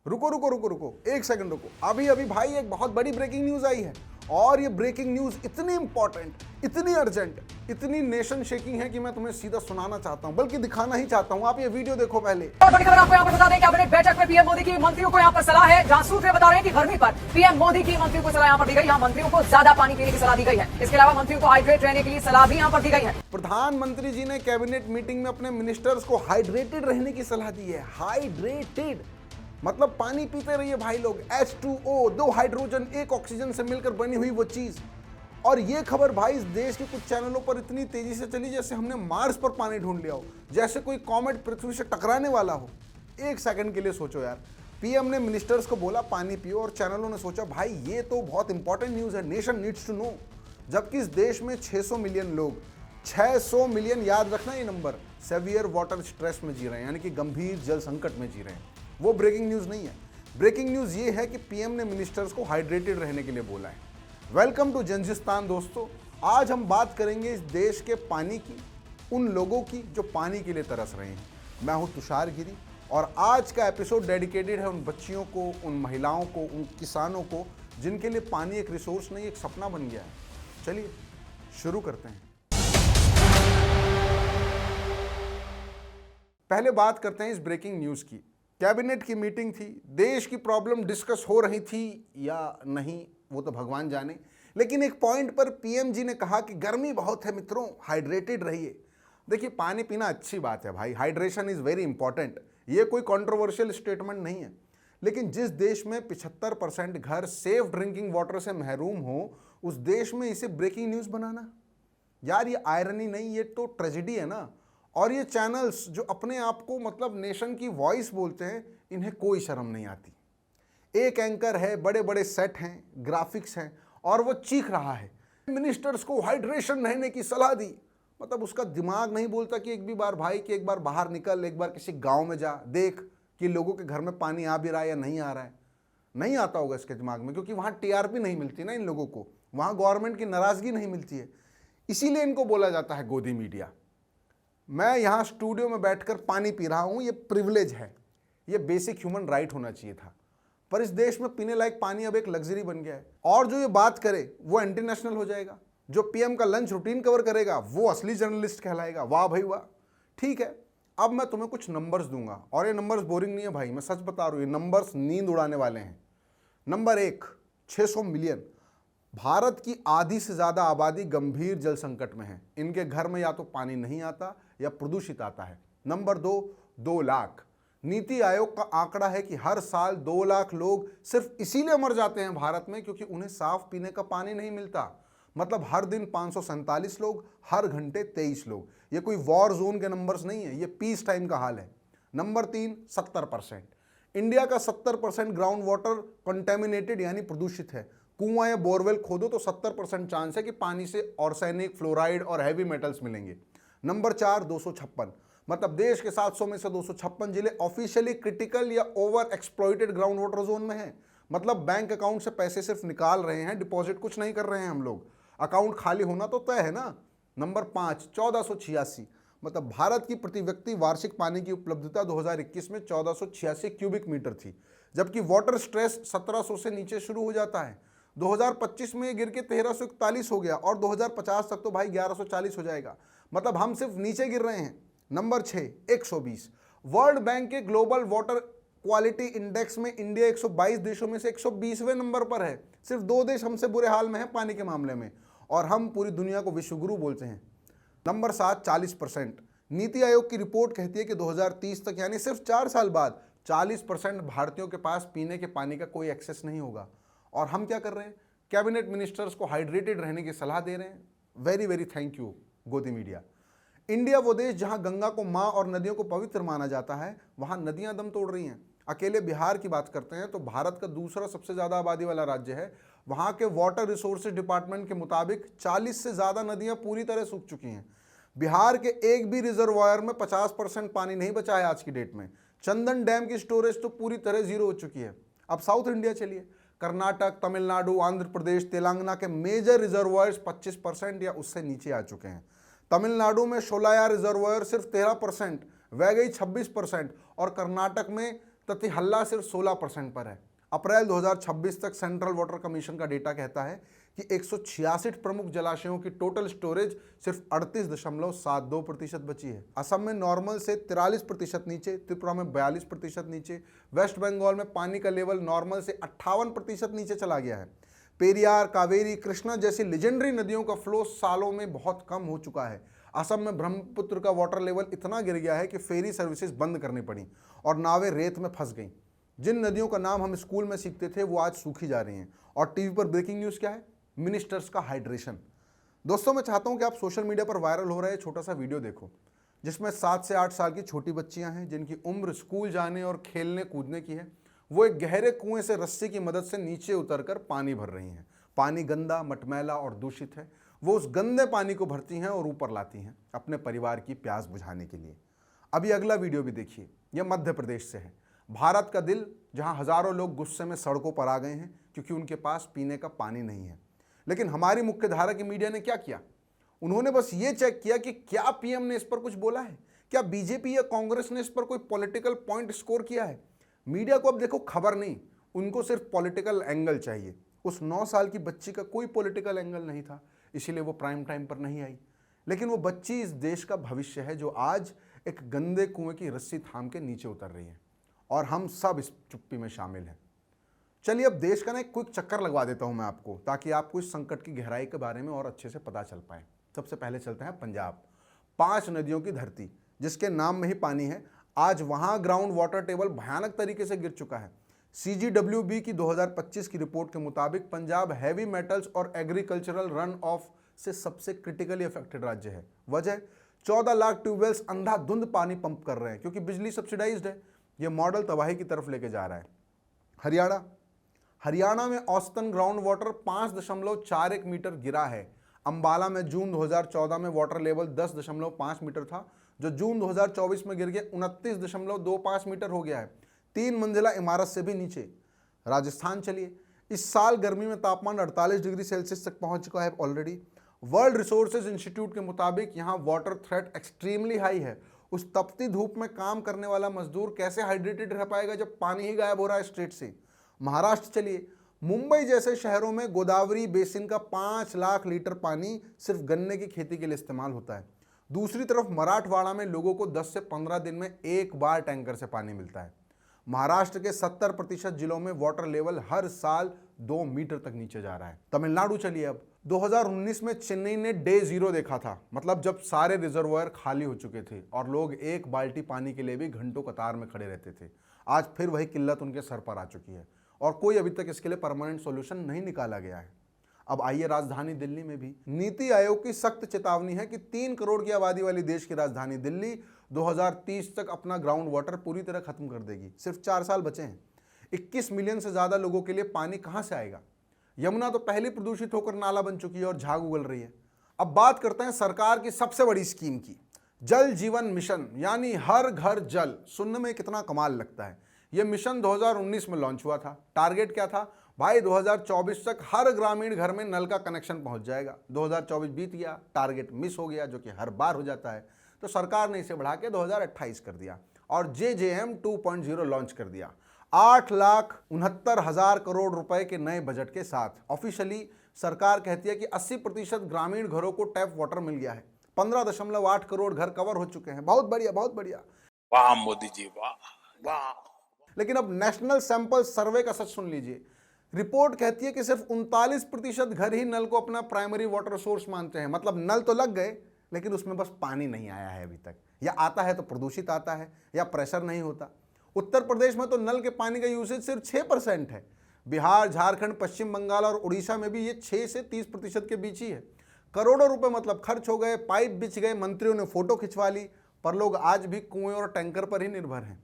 रुको रुको रुको रुको, एक सेकंड रुको। अभी अभी भाई एक बहुत बड़ी ब्रेकिंग न्यूज आई है, और ये ब्रेकिंग न्यूज इतनी इंपॉर्टेंट, इतनी अर्जेंट, इतनी नेशन शेकिंग है कि मैं तुम्हें सीधा सुनाना चाहता हूं, बल्कि दिखाना ही चाहता हूं। आप ये वीडियो देखो पहले। और बड़ी खबर आपको यहाँ पर बता दें, कैबिनेट बैठक में पीएम मोदी की मंत्रियों को यहाँ पर सलाह है। जहां सूत्र बता रहे हैं कि गर्मी पर पीएम मोदी की मंत्रियों को सलाह यहाँ पर दी गई। यहाँ मंत्रियों को ज्यादा पानी पीने की सलाह दी गई है। इसके अलावा मंत्रियों को हाइड्रेट रहने के लिए सलाह भी यहाँ पर दी गई है। प्रधानमंत्री जी ने कैबिनेट मीटिंग में अपने मिनिस्टर्स को हाइड्रेटेड रहने की सलाह दी है। हाइड्रेटेड मतलब पानी पीते रहिए भाई लोग। H2O, दो हाइड्रोजन एक ऑक्सीजन से मिलकर बनी हुई वो चीज। और ये खबर भाई इस देश के कुछ चैनलों पर इतनी तेजी से चली जैसे हमने मार्स पर पानी ढूंढ लिया हो, जैसे कोई कॉमेट पृथ्वी से टकराने वाला हो। एक सेकंड के लिए सोचो यार, पीएम ने मिनिस्टर्स को बोला पानी पियो, और चैनलों ने सोचा भाई ये तो बहुत इंपॉर्टेंट न्यूज है, नेशन नीड्स टू नो। जबकि इस देश में 600 मिलियन लोग, 600 मिलियन, याद रखना ये नंबर, सेवियर वाटर स्ट्रेस में जी रहे हैं, यानी कि गंभीर जल संकट में जी रहे हैं। वो ब्रेकिंग न्यूज नहीं है। ब्रेकिंग न्यूज ये है कि पीएम ने मिनिस्टर्स को हाइड्रेटेड रहने के लिए बोला है। वेलकम टू जंजिस्तान दोस्तों। आज हम बात करेंगे इस देश के पानी की, उन लोगों की जो पानी के लिए तरस रहे हैं। मैं हूं तुषार गिरी, और आज का एपिसोड डेडिकेटेड है उन बच्चियों को, उन महिलाओं को, उन किसानों को जिनके लिए पानी एक रिसोर्स नहीं, एक सपना बन गया है। चलिए शुरू करते हैं। पहले बात करते हैं इस ब्रेकिंग न्यूज की। कैबिनेट की मीटिंग थी, देश की प्रॉब्लम डिस्कस हो रही थी या नहीं वो तो भगवान जाने, लेकिन एक पॉइंट पर पीएम जी ने कहा कि गर्मी बहुत है मित्रों, हाइड्रेटेड रहिए। देखिए पानी पीना अच्छी बात है भाई, हाइड्रेशन इज वेरी इंपॉर्टेंट, ये कोई कंट्रोवर्शियल स्टेटमेंट नहीं है। लेकिन जिस देश में 75% घर सेफ ड्रिंकिंग वाटर से महरूम हो, उस देश में इसे ब्रेकिंग न्यूज बनाना, यार ये आयरनी नहीं, ये तो ट्रेजेडी है ना। और ये चैनल्स जो अपने आप को मतलब नेशन की वॉइस बोलते हैं, इन्हें कोई शर्म नहीं आती। एक एंकर है, बड़े बड़े सेट हैं, ग्राफिक्स हैं, और वो चीख रहा है मिनिस्टर्स को हाइड्रेशन रहने की सलाह दी। मतलब उसका दिमाग नहीं बोलता कि एक भी बार भाई कि एक बार बाहर निकल, एक बार किसी गांव में जा, देख कि लोगों के घर में पानी आ भी रहा है या नहीं आ रहा है। नहीं आता होगा इसके दिमाग में, क्योंकि वहाँ टीआरपी नहीं मिलती ना इन लोगों को, वहाँ गवर्नमेंट की नाराजगी नहीं मिलती है। इसीलिए इनको बोला जाता है गोदी मीडिया। मैं यहाँ स्टूडियो में बैठकर पानी पी रहा हूँ, ये प्रिविलेज है, ये बेसिक ह्यूमन राइट होना चाहिए था। पर इस देश में पीने लायक पानी अब एक लग्जरी बन गया है, और जो ये बात करे वो इंटरनेशनल हो जाएगा। जो पीएम का लंच रूटीन कवर करेगा वो असली जर्नलिस्ट कहलाएगा। वाह भाई वाह। ठीक है, अब मैं तुम्हें कुछ नंबर्स दूंगा, और ये नंबर्स बोरिंग नहीं है भाई, मैं सच बता रहा हूँ, ये नंबर्स नींद उड़ाने वाले हैं। Number 1, 600 million. भारत की आधी से ज़्यादा आबादी गंभीर जल संकट में है। इनके घर में या तो पानी नहीं आता या प्रदूषित आता है। नंबर 2, 2 लाख। नीति आयोग का आंकड़ा है कि हर साल 2 लाख लोग सिर्फ इसीलिए मर जाते हैं भारत में क्योंकि उन्हें साफ पीने का पानी नहीं मिलता। मतलब हर दिन 547 लोग, हर घंटे 23 लोग। ये कोई वॉर जोन के नंबर्स नहीं है, ये पीस टाइम का हाल है। नंबर 3, 70%। इंडिया का 70% ग्राउंड वाटर कंटेमिनेटेड यानी प्रदूषित है। कुआं या बोरवेल खोदो तो 70% चांस है कि पानी से ऑर्सेनिक, फ्लोराइड और हैवी मेटल्स मिलेंगे। नंबर 4, 256। मतलब देश के 700 में से 256 जिले ऑफिशियली क्रिटिकल या over exploited ground water zone में हैं। मतलब बैंक अकाउंट से पैसे सिर्फ निकाल रहे हैं, डिपॉजिट कुछ नहीं कर रहे हैं हम लोग। अकाउंट खाली होना तो तय है ना। नंबर 5, 1486। मतलब भारत की प्रति व्यक्ति वार्षिक पानी की उपलब्धता 2021 में 1486 क्यूबिक मीटर थी, जबकि वाटर स्ट्रेस 1700 से नीचे शुरू हो जाता है। 2025 में गिर के 1341 हो गया, और 2050 तक तो भाई 1140 हो जाएगा। मतलब हम सिर्फ नीचे गिर रहे हैं। नंबर 6, 120। वर्ल्ड बैंक के ग्लोबल वाटर क्वालिटी इंडेक्स में इंडिया 122 देशों में से 120वें नंबर पर है। सिर्फ 2 देश हमसे बुरे हाल में हैं पानी के मामले में, और हम पूरी दुनिया को विश्वगुरु बोलते हैं। नंबर 7, 40%। नीति आयोग की रिपोर्ट कहती है कि 2030 तक यानी सिर्फ 4 साल बाद 40% भारतीयों के पास पीने के पानी का कोई एक्सेस नहीं होगा। और हम क्या कर रहे हैं? कैबिनेट मिनिस्टर्स को हाइड्रेटेड रहने की सलाह दे रहे हैं। वेरी वेरी थैंक यू गोदी मीडिया। इंडिया वो देश जहां गंगा को मां और नदियों को पवित्र माना जाता है, वहां नदियां दम तोड़ रही हैं। अकेले बिहार की बात करते हैं तो भारत का दूसरा सबसे ज़्यादा आबादी वाला राज्य है। वहाँ के वाटर रिसोर्सेज डिपार्टमेंट के मुताबिक 40 से ज़्यादा नदियाँ पूरी तरह सूख चुकी हैं। बिहार के एक भी रिजर्वायर में 50% पानी नहीं बचा है आज की डेट में। चंदन डैम की स्टोरेज तो पूरी तरह जीरो हो चुकी है। अब साउथ इंडिया चलिए, कर्नाटक, तमिलनाडु, आंध्र प्रदेश, तेलंगाना के मेजर रिजर्वायर्स 25% या उससे नीचे आ चुके हैं। तमिलनाडु में शोलाया रिजर्वायर सिर्फ 13%, वैगई 26% और कर्नाटक में तथा हल्ला सिर्फ 16% पर है। अप्रैल 2026 तक सेंट्रल वाटर कमीशन का डेटा कहता है कि 166 प्रमुख जलाशयों की टोटल स्टोरेज सिर्फ 38.72% बची है। असम में नॉर्मल से 43% नीचे, त्रिपुरा में 42% नीचे, वेस्ट बंगाल में पानी का लेवल नॉर्मल से 58% नीचे चला गया है। पेरियार, कावेरी, कृष्णा जैसी लेजेंडरी नदियों का फ्लो सालों में बहुत कम हो चुका है। असम में ब्रह्मपुत्र का वाटर लेवल इतना गिर गया है कि फेरी सर्विसेज बंद करनी पड़ी और नावें रेत में फंस गईं। जिन नदियों का नाम हम स्कूल में सीखते थे वो आज सूखी जा रही हैं। और टीवी पर ब्रेकिंग न्यूज़ क्या है? मिनिस्टर्स का हाइड्रेशन। दोस्तों, मैं चाहता हूं कि आप सोशल मीडिया पर वायरल हो रहे छोटा सा वीडियो देखो, जिसमें 7 से 8 साल की छोटी बच्चियां हैं जिनकी उम्र स्कूल जाने और खेलने कूदने की है। वो एक गहरे कुएं से रस्सी की मदद से नीचे उतरकर पानी भर रही हैं। पानी गंदा, मटमैला और दूषित है। वो उस गंदे पानी को भरती हैं और ऊपर लाती हैं अपने परिवार की प्यास बुझाने के लिए। अभी अगला वीडियो भी देखिए। यह मध्य प्रदेश से है, भारत का दिल, जहां हजारों लोग गुस्से में सड़कों पर आ गए हैं क्योंकि उनके पास पीने का पानी नहीं है। लेकिन हमारी मुख्यधारा की मीडिया ने क्या किया? उन्होंने बस ये चेक किया कि क्या पीएम ने इस पर कुछ बोला है, क्या बीजेपी या कांग्रेस ने इस पर कोई पॉलिटिकल पॉइंट स्कोर किया है। मीडिया को अब देखो खबर नहीं, उनको सिर्फ पॉलिटिकल एंगल चाहिए। उस 9 साल की बच्ची का कोई पॉलिटिकल एंगल नहीं था, इसीलिए वो प्राइम टाइम पर नहीं आई। लेकिन वो बच्ची इस देश का भविष्य है, जो आज एक गंदे कुएं की रस्सी थाम के नीचे उतर रही है और हम सब इस चुप्पी में शामिल हैं। चलिए अब देश का ना एक क्विक चक्कर लगवा देता हूं मैं आपको, ताकि आपको इस संकट की गहराई के बारे में और अच्छे से पता चल पाए। सबसे पहले चलते हैं पंजाब। 5 नदियों की धरती, जिसके नाम में ही पानी है। आज वहां ग्राउंड वाटर टेबल भयानक तरीके से गिर चुका है। CGWB की 2025 की रिपोर्ट के मुताबिक पंजाब हैवी मेटल्स और एग्रीकल्चरल रन ऑफ से सबसे क्रिटिकली अफेक्टेड राज्य है। वजह 14 लाख ट्यूबवेल्स अंधाधुंध पानी पंप कर रहे हैं क्योंकि बिजली सब्सिडाइज्ड है। यह मॉडल तबाही की तरफ लेके जा रहा है। हरियाणा में औसतन ग्राउंड वाटर 5.41 मीटर गिरा है। अंबाला में जून 2014 में वाटर लेवल 10.5 मीटर था, जो जून 2024 में गिर के 29.25 मीटर हो गया है। 3 मंजिला इमारत से भी नीचे। राजस्थान चलिए, इस साल गर्मी में तापमान 48 डिग्री सेल्सियस तक पहुंच चुका है ऑलरेडी। वर्ल्ड रिसोर्सेज इंस्टीट्यूट के मुताबिक यहाँ वाटर थ्रेट एक्सट्रीमली हाई है। उस तपती धूप में काम करने वाला मजदूर कैसे हाइड्रेटेड रह पाएगा जब पानी ही गायब हो रहा है स्ट्रीट से। महाराष्ट्र चलिए, मुंबई जैसे शहरों में गोदावरी बेसिन का 5 लाख लीटर पानी सिर्फ गन्ने की खेती के लिए इस्तेमाल होता है। दूसरी तरफ मराठवाड़ा में लोगों को 10 से 15 दिन में एक बार टैंकर से पानी मिलता है। महाराष्ट्र के 70% जिलों में वाटर लेवल हर साल 2 मीटर तक नीचे जा रहा है। तमिलनाडु चलिए, अब 2019 में चेन्नई ने डे 0 देखा था, मतलब जब सारे रिजर्वायर खाली हो चुके थे और लोग एक बाल्टी पानी के लिए भी घंटों कतार में खड़े रहते थे। आज फिर वही किल्लत उनके सर पर आ चुकी है और कोई अभी तक इसके लिए परमानेंट सॉल्यूशन नहीं निकाला गया है। अब आइए राजधानी दिल्ली में भी नीति आयोग की सख्त चेतावनी है कि 3 करोड़ की आबादी वाली देश की राजधानी दिल्ली 2030 तक अपना ग्राउंड वाटर पूरी तरह खत्म कर देगी। सिर्फ 4 साल बचे हैं। 21 मिलियन से ज्यादा लोगों के लिए पानी कहां से आएगा? यमुना तो पहले प्रदूषित होकर नाला बन चुकी है और झाग उगल रही है। अब बात करते हैं सरकार की सबसे बड़ी स्कीम की, जल जीवन मिशन, यानी हर घर जल। सुनने में कितना कमाल लगता है। यह मिशन 2019 में लॉन्च हुआ था। टारगेट क्या था भाई? 2024 तक हर ग्रामीण घर में नल का कनेक्शन पहुंच जाएगा। 2024 बीत गया, टारगेट मिस हो गया, जो कि हर बार हो जाता है। तो सरकार ने इसे बढ़ा के 2028 कर दिया और JJM 2.0 लॉन्च कर दिया। 8,69,000 करोड़ रुपए के नए बजट के साथ। ऑफिशियली सरकार कहती है कि 80% ग्रामीण घरों को टैप वाटर मिल गया है। 15.8 करोड़ घर कवर हो चुके हैं। बहुत बढ़िया, बहुत बढ़िया। वाह मोदी जी, वाह वाह। लेकिन अब नेशनल सैंपल सर्वे का सच सुन लीजिए। रिपोर्ट कहती है कि सिर्फ 39% घर ही नल को अपना प्राइमरी वाटर सोर्स मानते हैं। मतलब नल तो लग गए, लेकिन उसमें बस पानी नहीं आया है अभी तक, या आता है तो प्रदूषित आता है, या प्रेशर नहीं होता। उत्तर प्रदेश में तो नल के पानी का यूसेज सिर्फ 6% है। बिहार, झारखंड, पश्चिम बंगाल और उड़ीसा में भी ये 6 से 30% के बीच ही है। करोड़ों रुपए मतलब खर्च हो गए, पाइप बिछ गए, मंत्रियों ने फोटो खिंचवा ली, पर लोग आज भी कुएं और टैंकर पर ही निर्भर हैं।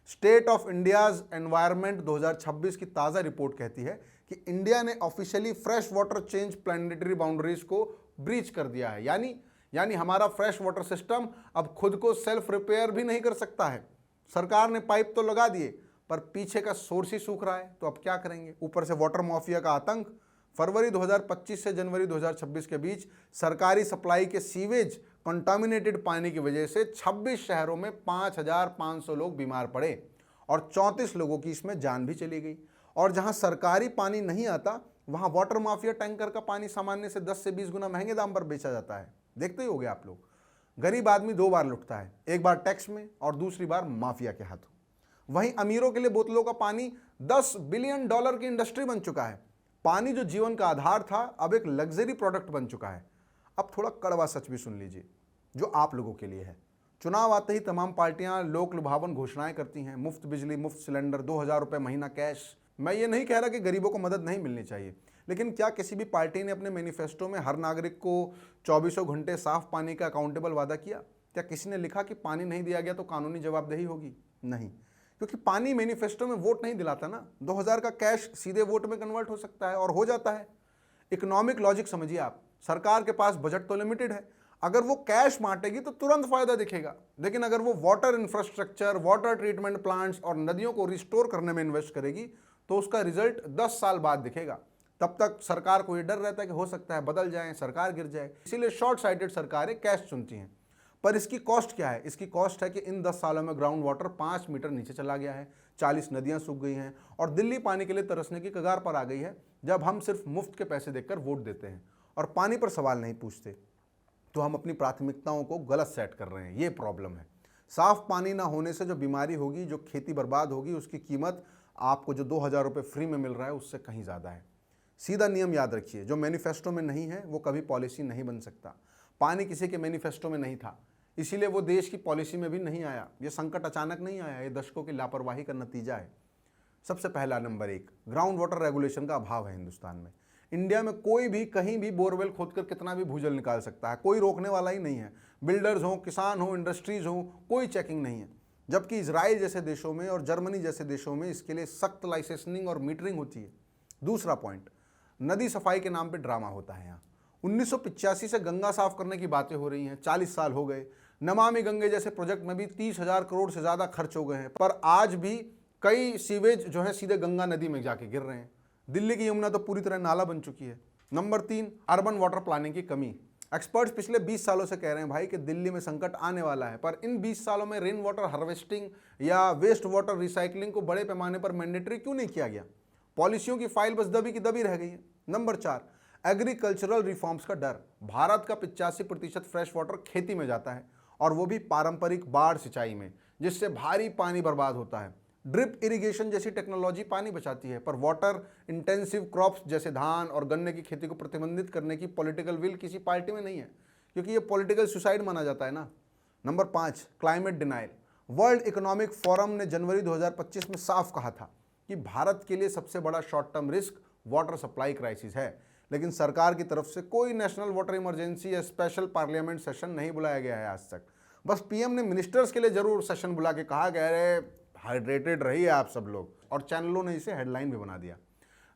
स्टेट ऑफ इंडियाज एनवायरनमेंट 2026 की ताज़ा रिपोर्ट कहती है कि इंडिया ने officially fresh water change planetary boundaries को ब्रीच कर दिया है। यानी हमारा फ्रेश वाटर सिस्टम अब खुद को सेल्फ रिपेयर भी नहीं कर सकता है। सरकार ने पाइप तो लगा दिए, पर पीछे का सोर्स ही सूख रहा है, तो अब क्या करेंगे? ऊपर से वाटर माफिया का आतंक। फरवरी 2025 से जनवरी 2026 के बीच सरकारी सप्लाई के सीवेज कंटामिनेटेड पानी की वजह से 26 शहरों में 5,500 लोग बीमार पड़े और 34 लोगों की इसमें जान भी चली गई। और जहां सरकारी पानी नहीं आता वहां वाटर माफिया टैंकर का पानी सामान्य से 10 से 20 गुना महंगे दाम पर बेचा जाता है। देखते ही होंगे आप लोग, गरीब आदमी 2 बार लुटता है, एक बार टैक्स में और दूसरी बार माफिया के हाथों। वहीं अमीरों के लिए बोतलों का पानी $10 बिलियन की इंडस्ट्री बन चुका है। पानी जो जीवन का आधार था अब एक लग्जरी प्रोडक्ट बन चुका है। अब थोड़ा कड़वा सच भी सुन लीजिए जो आप लोगों के लिए है। चुनाव आते ही तमाम पार्टियां लोक लुभावन घोषणाएं करती हैं, मुफ्त बिजली, मुफ्त सिलेंडर, 2000 रुपये महीना कैश। मैं ये नहीं कह रहा कि गरीबों को मदद नहीं मिलनी चाहिए, लेकिन क्या किसी भी पार्टी ने अपने मैनिफेस्टो में हर नागरिक को 24 घंटे साफ पानी का अकाउंटेबल वादा किया? क्या किसी ने लिखा कि पानी नहीं दिया गया तो कानूनी जवाबदेही होगी? नहीं, क्योंकि पानी मैनिफेस्टो में वोट नहीं दिलाता ना। 2000 का कैश सीधे वोट में कन्वर्ट हो सकता है और हो जाता है। इकोनॉमिक लॉजिक समझिए आप, सरकार के पास बजट तो लिमिटेड है, अगर वो कैश बांटेगी तो तुरंत फायदा दिखेगा, लेकिन अगर वो water infrastructure, water treatment plants और नदियों को रिस्टोर करने में इन्वेस्ट करेगी तो उसका रिजल्ट 10 साल बाद दिखेगा। तब तक सरकार को ये डर रहता है कि हो सकता है बदल जाए, सरकार गिर जाए, इसीलिए शॉर्ट साइटेड सरकारें कैश चुनती हैं। पर इसकी कॉस्ट क्या है? इसकी कॉस्ट है कि इन 10 सालों में ग्राउंड वाटर 5 मीटर नीचे चला गया है, 40 नदियां सूख गई हैं और दिल्ली पानी के लिए तरसने की कगार पर आ गई है। जब हम सिर्फ मुफ्त के पैसे देकर वोट देते हैं और पानी पर सवाल नहीं पूछते तो हम अपनी प्राथमिकताओं को गलत सेट कर रहे हैं। ये प्रॉब्लम है। साफ पानी ना होने से जो बीमारी होगी, जो खेती बर्बाद होगी, उसकी कीमत आपको जो 2000 रुपये फ्री में मिल रहा है उससे कहीं ज़्यादा है। सीधा नियम याद रखिए, जो मैनिफेस्टो में नहीं है वो कभी पॉलिसी नहीं बन सकता। पानी किसी के मैनिफेस्टो में नहीं था, इसीलिए वो देश की पॉलिसी में भी नहीं आया। ये संकट अचानक नहीं आया, ये दशकों की लापरवाही का नतीजा है। सबसे पहला नंबर 1, ग्राउंड वाटर रेगुलेशन का अभाव है हिंदुस्तान में। इंडिया में कोई भी कहीं भी बोरवेल खोदकर कितना भी भूजल निकाल सकता है, कोई रोकने वाला ही नहीं है। बिल्डर्स हो, किसान हो, इंडस्ट्रीज हो, कोई चेकिंग नहीं है। जबकि इजराइल जैसे देशों में और जर्मनी जैसे देशों में इसके लिए सख्त लाइसेंसिंग और मीटरिंग होती है। दूसरा पॉइंट, नदी सफाई के नाम पे ड्रामा होता है यहाँ। 1985 से गंगा साफ करने की बातें हो रही हैं, 40 साल हो गए। नमामि गंगे जैसे प्रोजेक्ट में भी 30,000 करोड़ से ज़्यादा खर्च हो गए हैं, पर आज भी कई सीवेज जो है सीधे गंगा नदी में जाके गिर रहे हैं। दिल्ली की यमुना तो पूरी तरह नाला बन चुकी है। नंबर 3, अर्बन वाटर प्लानिंग की कमी। एक्सपर्ट्स पिछले 20 सालों से कह रहे हैं भाई कि दिल्ली में संकट आने वाला है, पर इन 20 सालों में रेन वाटर हार्वेस्टिंग या वेस्ट वाटर रिसाइकलिंग को बड़े पैमाने पर मैंडेटरी क्यों नहीं किया गया? पॉलिसियों की फाइल बस दबी की दबी रह गई है। नंबर 4, एग्रीकल्चरल रिफॉर्म्स का डर। भारत का 85% फ्रेश वाटर खेती में जाता है और वो भी पारंपरिक बाढ़ सिंचाई में, जिससे भारी पानी बर्बाद होता है। ड्रिप इरिगेशन जैसी टेक्नोलॉजी पानी बचाती है, पर वाटर इंटेंसिव क्रॉप्स जैसे धान और गन्ने की खेती को प्रतिबंधित करने की पॉलिटिकल विल किसी पार्टी में नहीं है, क्योंकि ये पॉलिटिकल सुसाइड माना जाता है ना। Number 5, climate denial. World economic forum ने जनवरी 2025 में साफ कहा था कि भारत के लिए सबसे बड़ा short term risk water supply crisis है, लेकिन सरकार की तरफ से कोई नेशनल वाटर इमरजेंसी या स्पेशल पार्लियामेंट सेशन नहीं बुलाया गया है आज तक। बस पीएम ने मिनिस्टर्स के लिए जरूर सेशन बुला के कहा गया है हाइड्रेटेड रहिए आप सब लोग, और चैनलों ने इसे हेडलाइन भी बना दिया।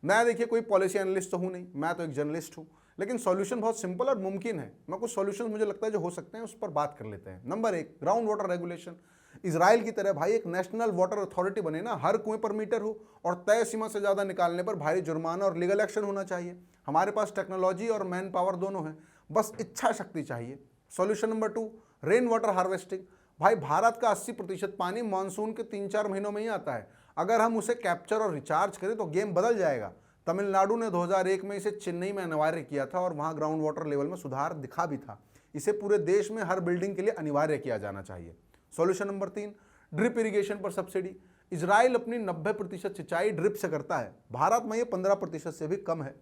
मैं देखिए कोई पॉलिसी एनालिस्ट तो हूँ नहीं, मैं तो एक जर्नलिस्ट हूँ, लेकिन सॉल्यूशन बहुत सिंपल और मुमकिन है। मैं कुछ सॉल्यूशन मुझे लगता है जो हो सकते हैं उस पर बात कर लेते हैं। Number 1, ground water regulation. Israel की तरह भाई एक नेशनल वाटर अथॉरिटी बने ना, हर कुएं पर मीटर हो और तय सीमा से ज़्यादा निकालने पर भारी जुर्माना और लीगल एक्शन होना चाहिए। हमारे पास टेक्नोलॉजी और मैन पावर दोनों है, बस इच्छा शक्ति चाहिए। Solution number 2, rain water harvesting. भाई भारत का 80% पानी मानसून के 3-4 महीनों में ही आता है। अगर हम उसे कैप्चर और रिचार्ज करें तो गेम बदल जाएगा। तमिलनाडु ने 2001 में इसे चेन्नई में अनिवार्य किया था और वहाँ ग्राउंड वाटर लेवल में सुधार दिखा भी था। इसे पूरे देश में हर बिल्डिंग के लिए अनिवार्य किया जाना चाहिए। सॉल्यूशन नंबर 3, ड्रिप इरिगेशन पर सब्सिडी। इजराइल अपनी 90% सिंचाई ड्रिप से करता है, भारत में ये 15% से भी कम है।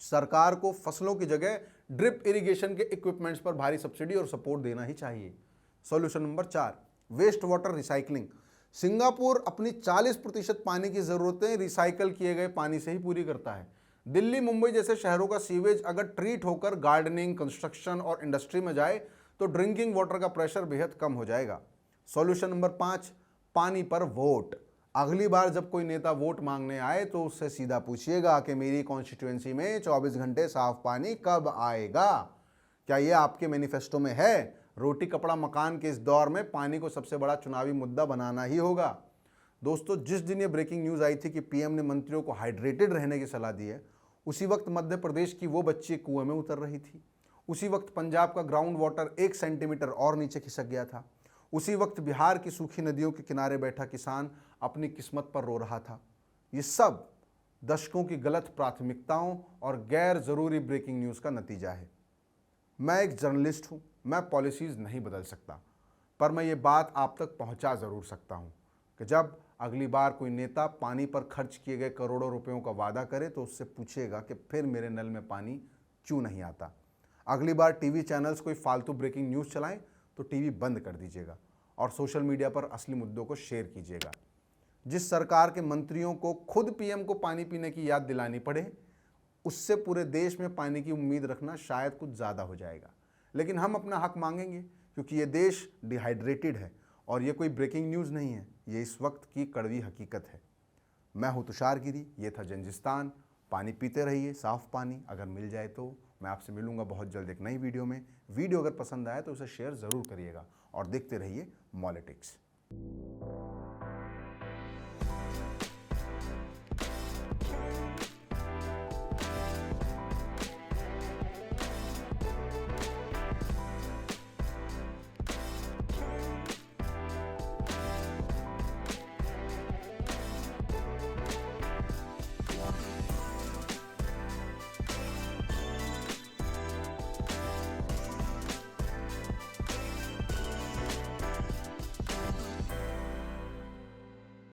सरकार को फसलों की जगह ड्रिप इरिगेशन के इक्विपमेंट्स पर भारी सब्सिडी और सपोर्ट देना ही चाहिए। Solution number 4, waste water recycling. Singapore अपनी 40% पानी की ज़रूरतें रिसाइकल किए गए पानी से ही पूरी करता है। दिल्ली, मुंबई जैसे शहरों का सीवेज अगर ट्रीट होकर गार्डनिंग, कंस्ट्रक्शन और इंडस्ट्री में जाए तो ड्रिंकिंग वाटर का प्रेशर बेहद कम हो जाएगा। सॉल्यूशन नंबर 5, पानी पर वोट। अगली बार जब कोई नेता वोट मांगने आए तो उससे सीधा पूछिएगा कि मेरी कॉन्स्टिट्यूएंसी में 24 घंटे साफ पानी कब आएगा। क्या ये आपके मैनिफेस्टो में है? रोटी कपड़ा मकान के इस दौर में पानी को सबसे बड़ा चुनावी मुद्दा बनाना ही होगा। दोस्तों, जिस दिन ये ब्रेकिंग न्यूज़ आई थी कि पीएम ने मंत्रियों को हाइड्रेटेड रहने की सलाह दी है, उसी वक्त मध्य प्रदेश की वो बच्ची कुएं में उतर रही थी। उसी वक्त पंजाब का ग्राउंड वाटर 1 सेंटीमीटर और नीचे खिसक गया था। उसी वक्त बिहार की सूखी नदियों के किनारे बैठा किसान अपनी किस्मत पर रो रहा था। ये सब दशकों की गलत प्राथमिकताओं और गैर ज़रूरी ब्रेकिंग न्यूज़ का नतीजा है। मैं एक जर्नलिस्ट हूँ, मैं पॉलिसीज़ नहीं बदल सकता, पर मैं ये बात आप तक पहुँचा ज़रूर सकता हूँ कि जब अगली बार कोई नेता पानी पर खर्च किए गए करोड़ों रुपयों का वादा करे तो उससे पूछेगा कि फिर मेरे नल में पानी क्यों नहीं आता। अगली बार टीवी चैनल्स कोई फालतू ब्रेकिंग न्यूज़ चलाएं तो टीवी बंद कर दीजिएगा और सोशल मीडिया पर असली मुद्दों को शेयर कीजिएगा। जिस सरकार के मंत्रियों को खुद पीएम को पानी पीने की याद दिलानी पड़े, उससे पूरे देश में पानी की उम्मीद रखना शायद कुछ ज़्यादा हो जाएगा। लेकिन हम अपना हक मांगेंगे, क्योंकि ये देश डिहाइड्रेटेड है और ये कोई ब्रेकिंग न्यूज़ नहीं है, ये इस वक्त की कड़वी हकीकत है। मैं हूँ तुषार गिरी, ये था जंजिस्तान। पानी पीते रहिए, साफ़ पानी अगर मिल जाए तो। मैं आपसे मिलूंगा बहुत जल्द एक नई वीडियो में। वीडियो अगर पसंद आए तो उसे शेयर ज़रूर करिएगा और देखते रहिए मॉलिटिक्स।